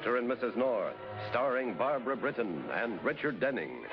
Mr. and Mrs. North, starring Barbara Britton and Richard Denning.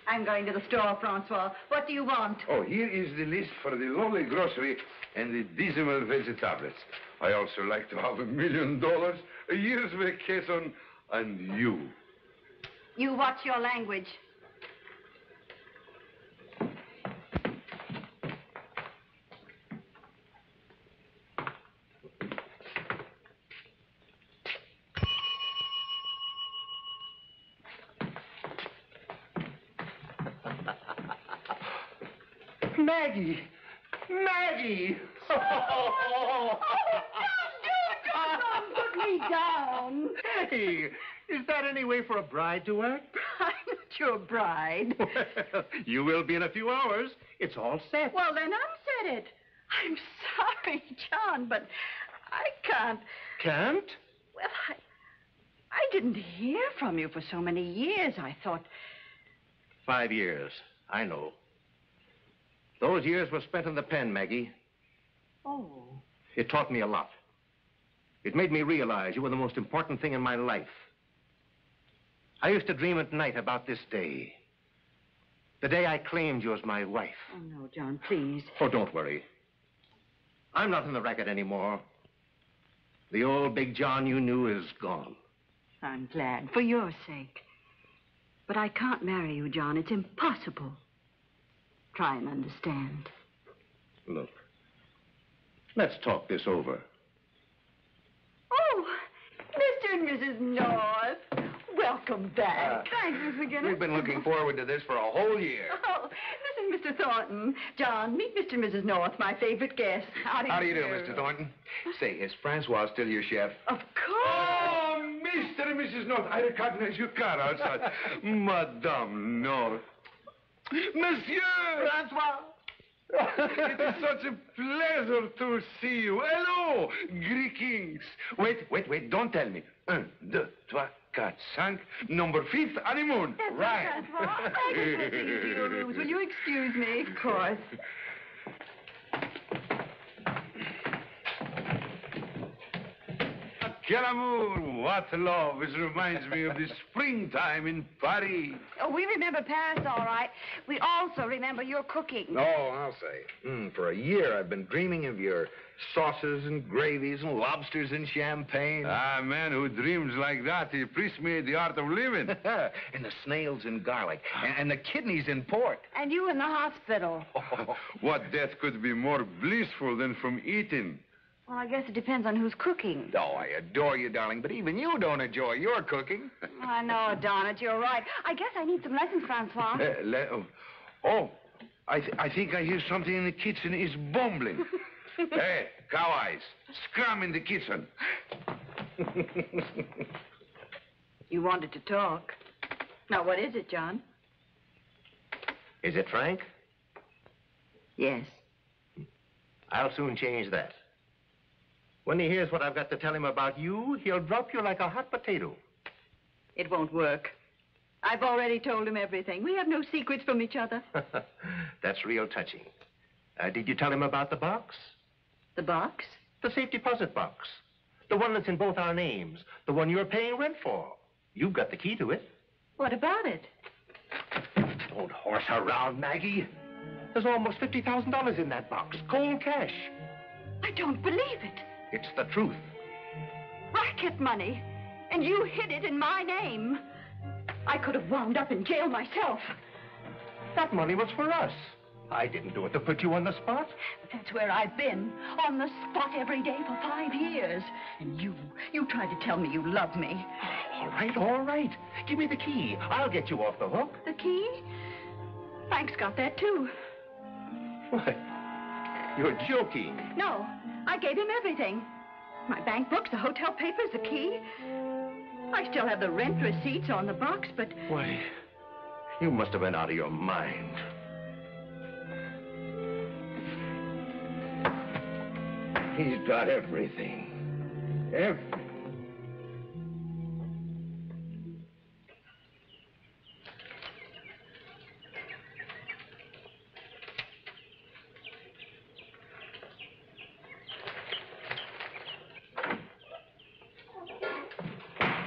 I'm going to the store, Francois. What do you want? Oh, here is the list for the lovely grocery and the dismal vegetables. I also like to have $1 million, a year's vacation, and you. You watch your language. Maggie! Maggie! Oh, don't put me down. Hey, is that any way for a bride to act? I'm not your bride. Well, you will be in a few hours. It's all set. Well, then unset it. I'm sorry, John, but I can't. Can't? Well, I didn't hear from you for so many years. I thought... 5 years. I know. Those years were spent in the pen, Maggie. Oh. It taught me a lot. It made me realize you were the most important thing in my life. I used to dream at night about this day. The day I claimed you as my wife. Oh, no, John, please. Oh, don't worry. I'm not in the racket anymore. The old Big John you knew is gone. I'm glad, for your sake. But I can't marry you, John. It's impossible. Try and understand. Look, let's talk this over. Oh, Mr. and Mrs. North. Welcome back. Thanks, Miss McGinnis. We've been looking forward to this for a whole year. Oh, this is Mr. Thornton. John, meet Mr. and Mrs. North, my favorite guest. How do you do, Mr. Thornton? Say, is Francois still your chef? Of course. Oh, Mr. and Mrs. North, I recognize your car outside. Madame North. Monsieur! Francois. It is such a pleasure to see you. Hello, Greekings. Wait, don't tell me. 1, 2, 3, 4, 5, number 5th honeymoon. That's right. Francois. I just went into your rooms. Will you excuse me? Of course. Quel amour, what love. It reminds me of the springtime in Paris. Oh, we remember Paris, all right. We also remember your cooking. Oh, I'll say. For a year, I've been dreaming of your sauces and gravies and lobsters and champagne. Ah, man who dreams like that, he appreciates the art of living. And the snails in garlic, and the kidneys in pork. And you in the hospital. What death could be more blissful than from eating? Well, I guess it depends on who's cooking. Oh, I adore you, darling, but even you don't enjoy your cooking. I know, darn it, you're right. I guess I need some lessons, Francois. I think I hear something in the kitchen is bumbling. Hey, cow eyes, scrum in the kitchen. You wanted to talk. Now, what is it, John? Is it Frank? Yes. I'll soon change that. When he hears what I've got to tell him about you, he'll drop you like a hot potato. It won't work. I've already told him everything. We have no secrets from each other. That's real touching. Did you tell him about the box? The box? The safe deposit box. The one that's in both our names. The one you're paying rent for. You've got the key to it. What about it? Don't horse around, Maggie. There's almost $50,000 in that box. Cold cash. I don't believe it. It's the truth. Racket money. And you hid it in my name. I could have wound up in jail myself. That money was for us. I didn't do it to put you on the spot. That's where I've been, on the spot every day for 5 years. And you tried to tell me you love me. All right. Give me the key. I'll get you off the hook. The key? Frank's got that, too. What? You're joking. No, I gave him everything. My bank books, the hotel papers, the key. I still have the rent receipts on the box, but... Why, you must have been out of your mind. He's got everything. Everything.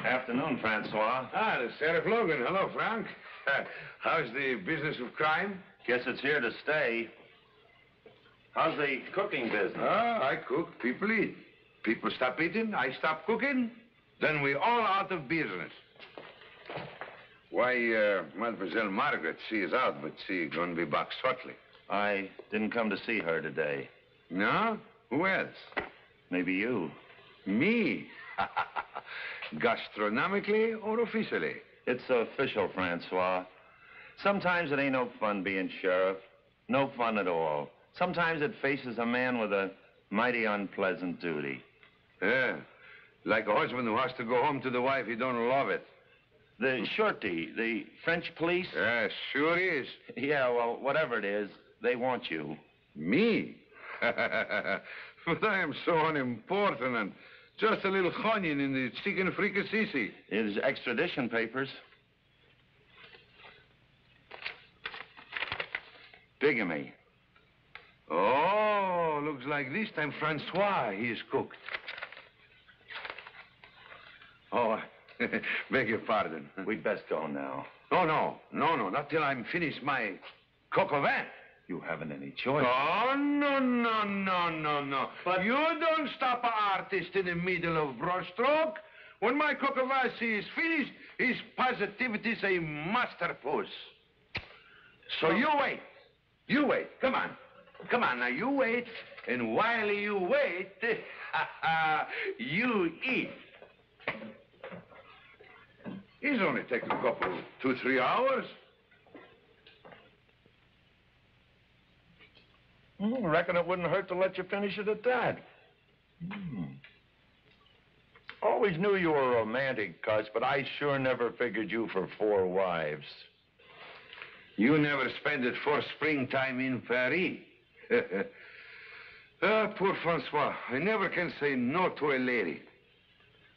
Afternoon, Francois. Ah, the Sheriff Logan. Hello, Frank. How's the business of crime? Guess it's here to stay. How's the cooking business? I cook, people eat. People stop eating, I stop cooking. Then we all out of business. Why, Mademoiselle Margaret, she is out, but she gonna be back shortly. I didn't come to see her today. No? Who else? Maybe you. Me? Gastronomically or officially? It's official, Francois. Sometimes it ain't no fun being sheriff. No fun at all. Sometimes it faces a man with a mighty unpleasant duty. Yeah, like a husband who has to go home to the wife he don't love it. The shorty, the French police? Yeah, sure is. Yeah, well, whatever it is, they want you. Me? But I am so unimportant and just a little onion in the chicken fricassee. His extradition papers. Bigamy. Oh, looks like this time Francois, he is cooked. Oh, beg your pardon. We'd best go now. No, not till I'm finished my coq au vin. You haven't any choice. Oh, no. But you don't stop an artist in the middle of brushstroke. When my coq au vin is finished, his positivity is a masterpiece. So you wait. Come on, now you wait. And while you wait, you eat. He's only take a couple, 2-3 hours. I reckon it wouldn't hurt to let you finish it at that. Always knew you were a romantic, Cuz, but I sure never figured you for 4 wives. You never spent it for springtime in Paris. Poor Francois. I never can say no to a lady.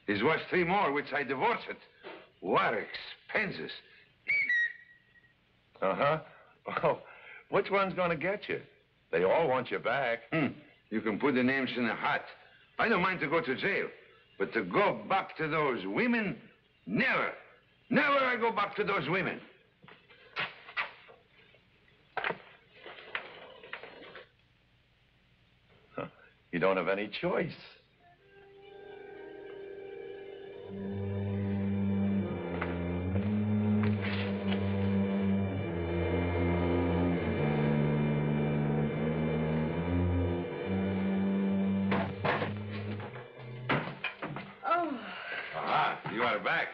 His was 3 more, which I divorced. What expenses. Uh-huh. Well, which one's gonna get you? They all want you back. You can put the names in a hat. I don't mind to go to jail. But to go back to those women, never. Never I go back to those women. You don't have any choice. You are back.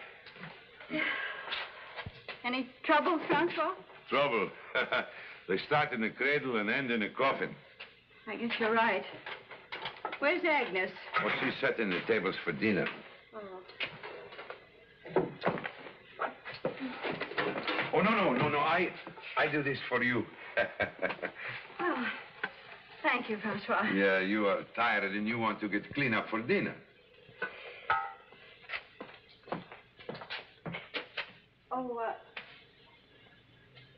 Any trouble, Francois? Trouble. They start in the cradle and end in a coffin. I guess you're right. Where's Agnes? Oh, she's setting the tables for dinner. Oh, no. I do this for you. Oh, thank you, Francois. Yeah, you are tired and you want to get clean up for dinner. Oh,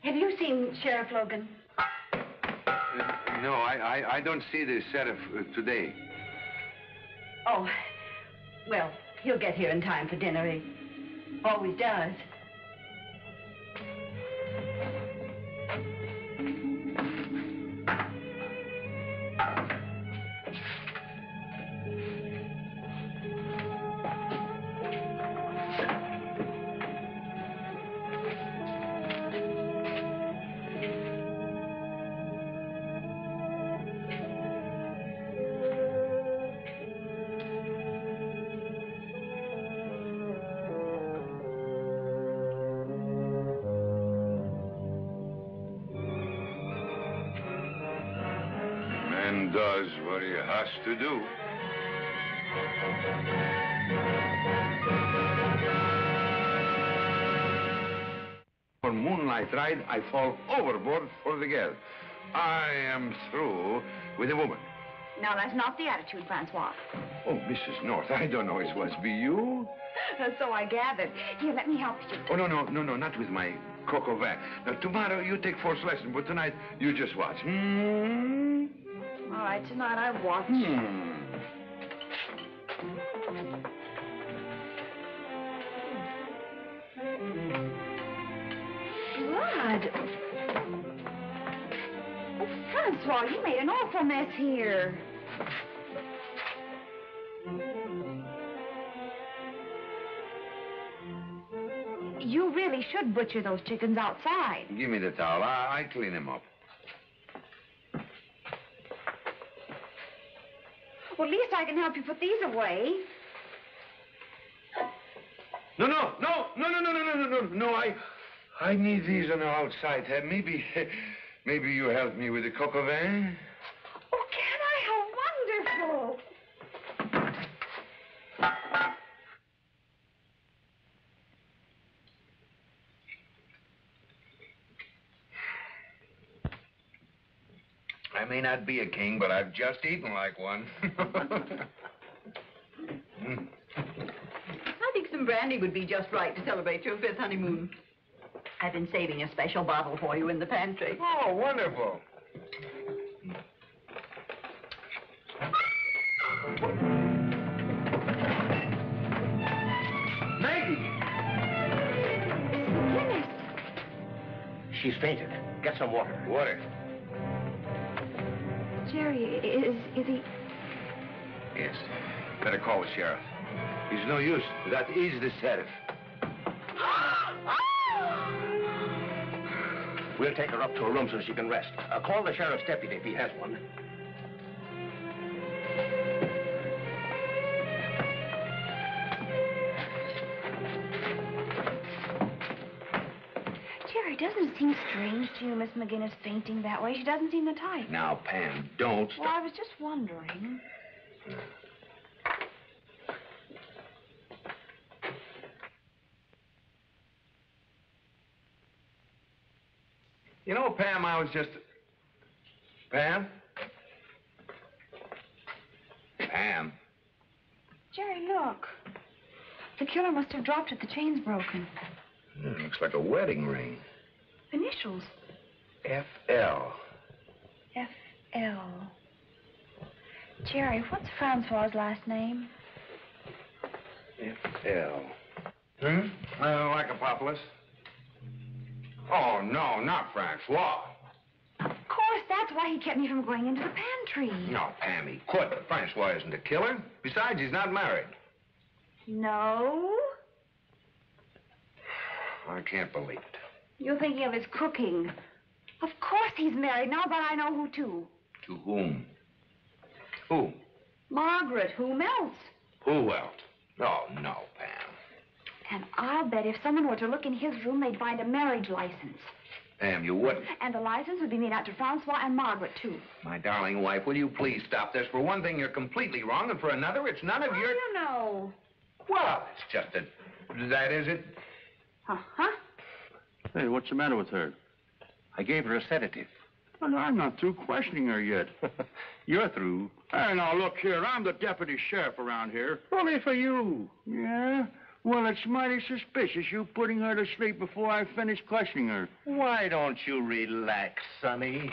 have you seen Sheriff Logan? No, I don't see the sheriff today. Oh, well, he'll get here in time for dinner. He always does. man does what he has to do. For moonlight ride, I fall overboard for the girl. I am through with a woman. No, that's not the attitude, Francois. Oh, Mrs. North, I don't know it was be you. So I gathered. Here, let me help you. Oh, no, not with my coq au vin. Now, tomorrow you take first lesson, but tonight you just watch. All right, tonight I watch. Blood. Oh, Francois, you made an awful mess here. You really should butcher those chickens outside. Give me the towel. I clean them up. Well, at least I can help you put these away. No, I need these on the outside. Maybe you help me with the coq au vin? Oh, can I? How wonderful. I may not be a king, but I've just eaten like one. I think some brandy would be just right to celebrate your 5th honeymoon. I've been saving a special bottle for you in the pantry. Oh, wonderful. Maggie! Goodness. She's fainted. Get some water. Water. Jerry, is he... Yes. Better call the sheriff. He's no use. That is the sheriff. We'll take her up to her room so she can rest. Call the sheriff's deputy if he has one. Jerry, doesn't it seem strange to you, Miss McGinnis, fainting that way? She doesn't seem the type. Now, Pam, don't. Well, I was just wondering. You know, Pam, I was just... Pam? Pam? Jerry, look. The killer must have dropped it. The chain's broken. Looks like a wedding ring. Initials. F.L. F.L. Jerry, what's Francois' last name? F.L. Lycopopoulos. Oh, no, not Francois. Of course, that's why he kept me from going into the pantry. No, Pam, he couldn't. Francois isn't a killer. Besides, he's not married. No? I can't believe it. You're thinking of his cooking. Of course he's married. Now that I know who to. To whom? Who? Margaret. Whom else? Who else? Oh, no, Pam. And I'll bet if someone were to look in his room, they'd find a marriage license. Pam, you wouldn't. And the license would be made out to Francois and Margaret, too. My darling wife, will you please stop this? For one thing, you're completely wrong, and for another, it's none of How your... do you know? Well, it's just that... That is it. Uh-huh. Hey, what's the matter with her? I gave her a sedative. Well, I'm not through questioning her yet. You're through. Hey, now, look here. I'm the deputy sheriff around here. Only for you. Yeah? Well, it's mighty suspicious you putting her to sleep before I finish questioning her. Why don't you relax, Sonny?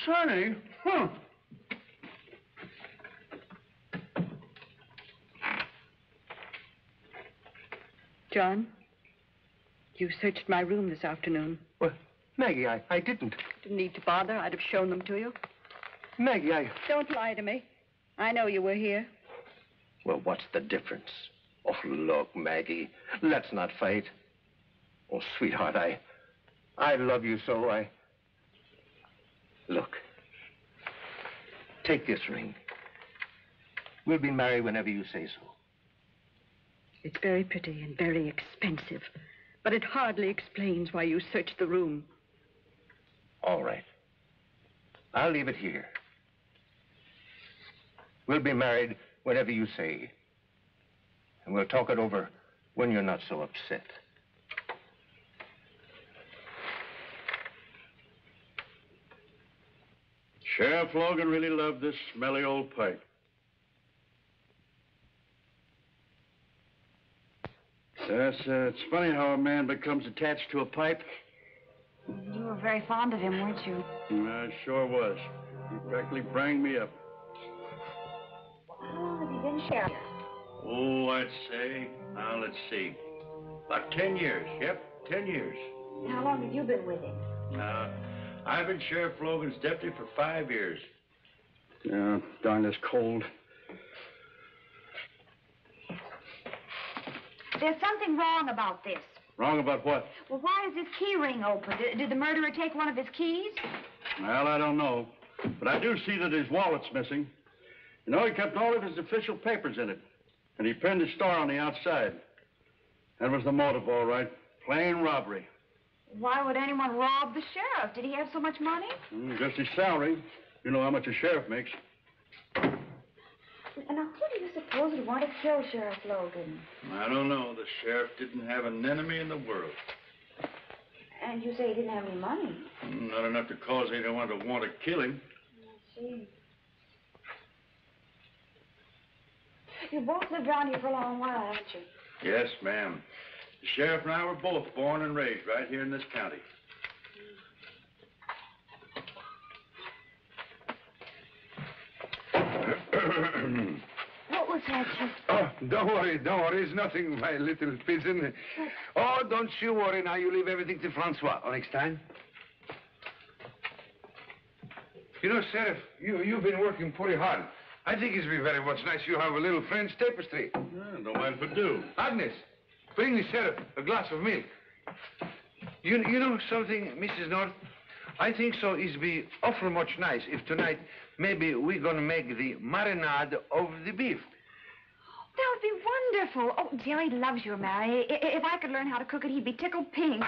Sonny? Huh. John, you searched my room this afternoon. Well, Maggie, I didn't. Didn't need to bother. I'd have shown them to you. Maggie, Don't lie to me. I know you were here. Well, what's the difference? Oh, look, Maggie, let's not fight. Oh, sweetheart, I love you so, Look, take this ring. We'll be married whenever you say so. It's very pretty and very expensive, but it hardly explains why you searched the room. All right. I'll leave it here. We'll be married whenever you say. And we'll talk it over when you're not so upset. Sheriff Logan really loved this smelly old pipe. Yes, it's funny how a man becomes attached to a pipe. You were very fond of him, weren't you? I sure was. He practically brang me up. How long has he been sheriff? Oh, I'd say, now let's see, about 10 years. Yep, 10 years. How long have you been with him? I've been Sheriff Logan's deputy for 5 years. Yeah, darn this cold. There's something wrong about this. Wrong about what? Well, why is this key ring open? Did the murderer take one of his keys? Well, I don't know. But I do see that his wallet's missing. You know, he kept all of his official papers in it. And he pinned his star on the outside. That was the motive, all right. Plain robbery. Why would anyone rob the sheriff? Did he have so much money? Just his salary. You know how much a sheriff makes. Now, who do you suppose would want to kill Sheriff Logan? I don't know. The sheriff didn't have an enemy in the world. And you say he didn't have any money? Not enough to cause anyone to want to kill him. I see. You both lived around here for a long while, haven't you? Yes, ma'am. The sheriff and I were both born and raised right here in this county. What was that, Chef? Oh, don't worry. It's nothing, my little pigeon. Oh, don't you worry now. You leave everything to Francois. Next time. You know, Sheriff, you've been working pretty hard. I think it's be very much nice you have a little French tapestry. Don't mind if I do. Agnes, bring the sheriff a glass of milk. You know something, Mrs. North? I think so it's be awful much nice if tonight maybe we're going to make the marinade of the beef. That would be wonderful. Oh, Jerry loves your Mary. If I could learn how to cook it, he'd be tickled pink.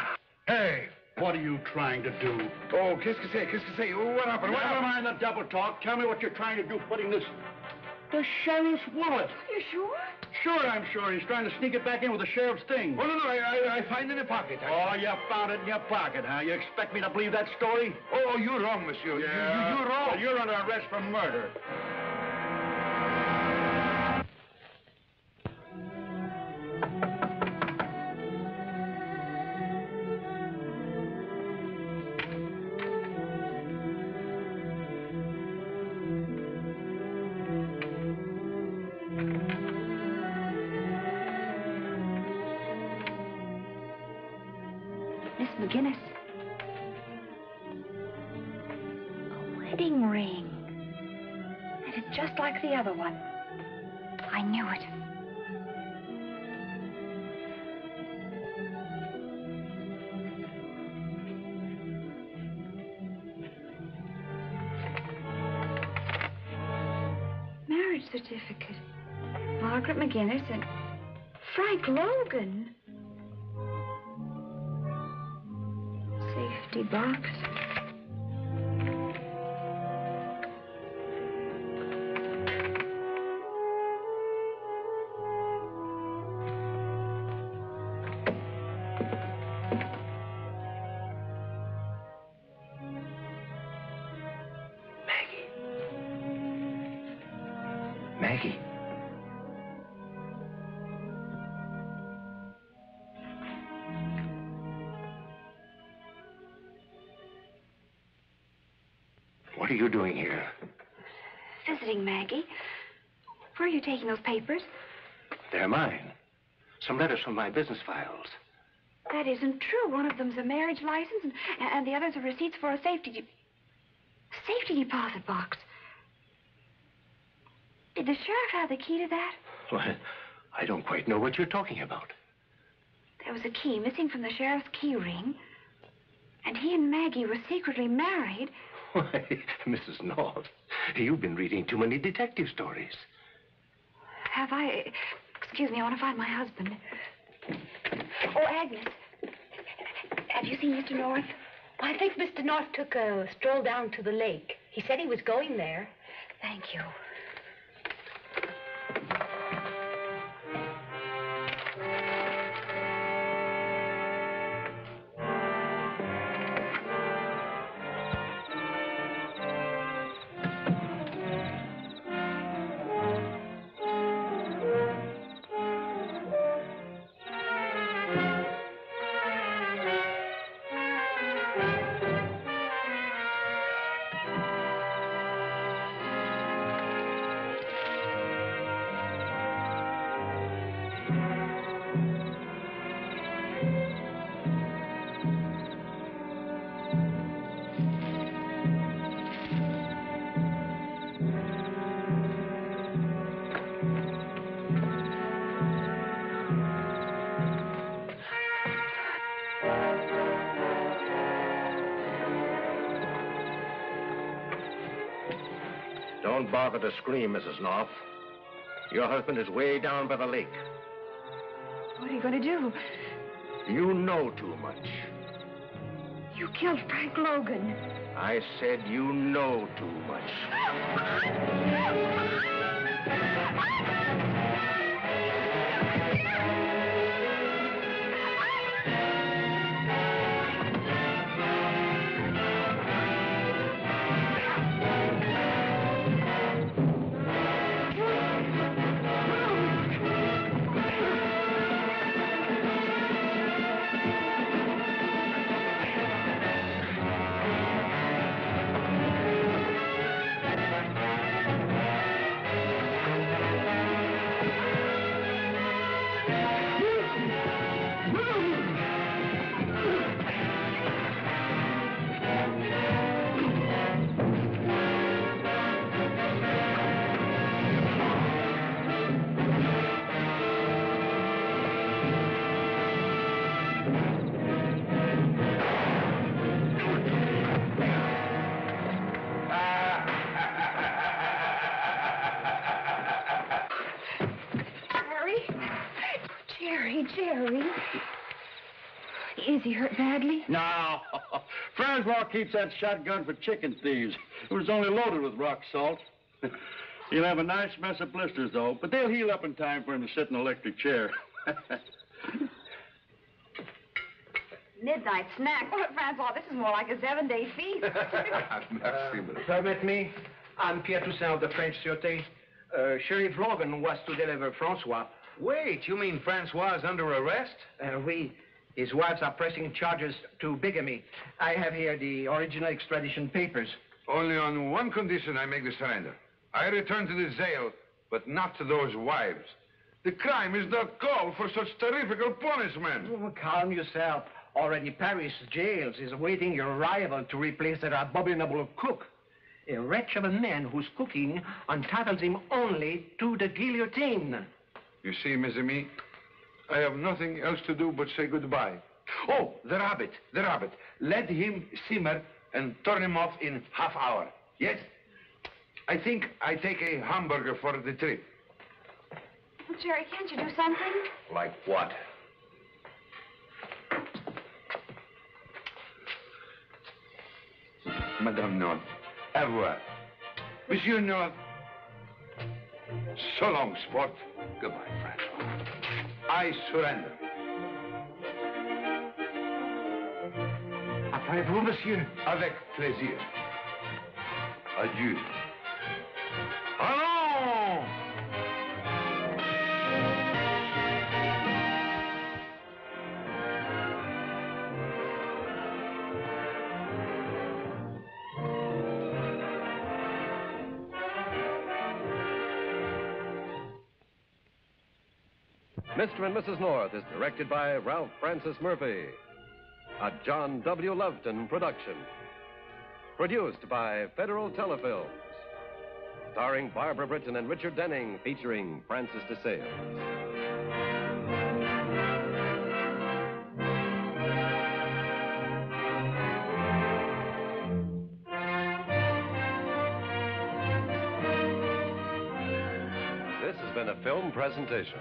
Hey, what are you trying to do? Oh, qu'est-ce que c'est? What happened? Never mind the double talk. Tell me what you're trying to do putting this... The sheriff's wallet. You sure? Sure, I'm sure. He's trying to sneak it back in with the sheriff's thing. Oh, no, I find it in the pocket. Oh, you found it in your pocket, huh? You expect me to believe that story? Oh, you're wrong, monsieur. Yeah. You're wrong. Well, you're under arrest for murder. McGinnis. A wedding ring. And it's just like the other one. I knew it. Marriage certificate. Margaret McGinnis and Frank Logan. Safety box. Maggie. What are you doing here? Visiting Maggie. Where are you taking those papers? They're mine. Some letters from my business files. That isn't true. One of them's a marriage license, and the other's a receipts for a safety deposit box. Did the sheriff have the key to that? Well, I don't quite know what you're talking about. There was a key missing from the sheriff's key ring, and he and Maggie were secretly married. Why, Mrs. North, you've been reading too many detective stories. Have I? Excuse me, I want to find my husband. Oh, Agnes. Have you seen Mr. North? I think Mr. North took a stroll down to the lake. He said he was going there. Thank you. Don't bother to scream, Mrs. North. Your husband is way down by the lake. What are you going to do? You know too much. You killed Frank Logan. I said you know too much. Jerry. Is he hurt badly? No. Francois keeps that shotgun for chicken thieves. It was only loaded with rock salt. He'll have a nice mess of blisters, though, but they'll heal up in time for him to sit in an electric chair. Midnight snack. Well, Francois, this is more like a 7-day feast. Permit me. I'm Pierre Toussaint of the French Sûreté. Sheriff Logan was to deliver Francois. Wait, you mean Francois is under arrest? Oui. His wives are pressing charges to bigamy. I have here the original extradition papers. Only on one condition I make the surrender. I return to the jail, but not to those wives. The crime is not called for such terrific punishment. Oh, calm yourself. Already Paris jails is awaiting your arrival to replace that abominable cook. A wretch of a man whose cooking entitles him only to the guillotine. You see, mes amis, I have nothing else to do but say goodbye. Oh, the rabbit. Let him simmer and turn him off in half hour. Yes? I think I take a hamburger for the trip. Well, Jerry, can't you do something? Like what? Madame North, au revoir. Monsieur North, so long, sport. Goodbye, Francois. I surrender. Après vous, monsieur. Avec plaisir. Adieu. Allons! Mr. and Mrs. North is directed by Ralph Francis Murphy. A John W. Loveton production. Produced by Federal Telefilms. Starring Barbara Britton and Richard Denning, featuring Frances DeSales. This has been a film presentation.